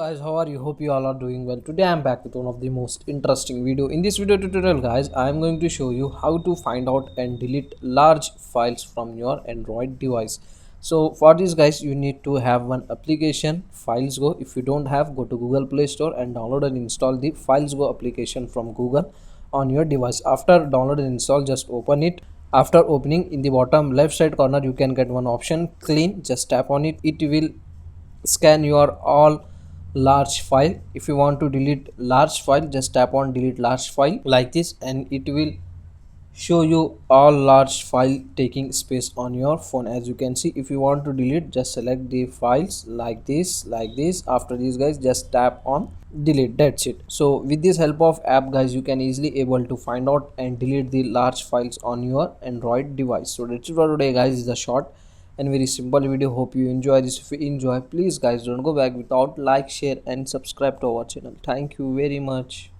Guys, how are you? Hope you all are doing well. Today I'm back with one of the most interesting video. In this video tutorial guys, I'm going to show you how to find out and delete large files from your Android device. So for this guys, you need to have one application, FilesGo. If you don't have, go to Google Play Store and download and install the FilesGo application from Google on your device. After download and install, just open it. After opening, in the bottom left side corner you can get one option, clean. Just tap on it. It will scan your all large file. If you want to delete large file, just tap on delete large file like this, and it will show you all large file taking space on your phone. As you can see, if you want to delete, just select the files like this. After this guys, just tap on delete. That's it. So with this help of app guys, you can easily able to find out and delete the large files on your Android device. So that's it for today guys. Is a short and very simple video. Hope you enjoy this. If you enjoy, please guys don't go back without like, share and subscribe to our channel. Thank you very much.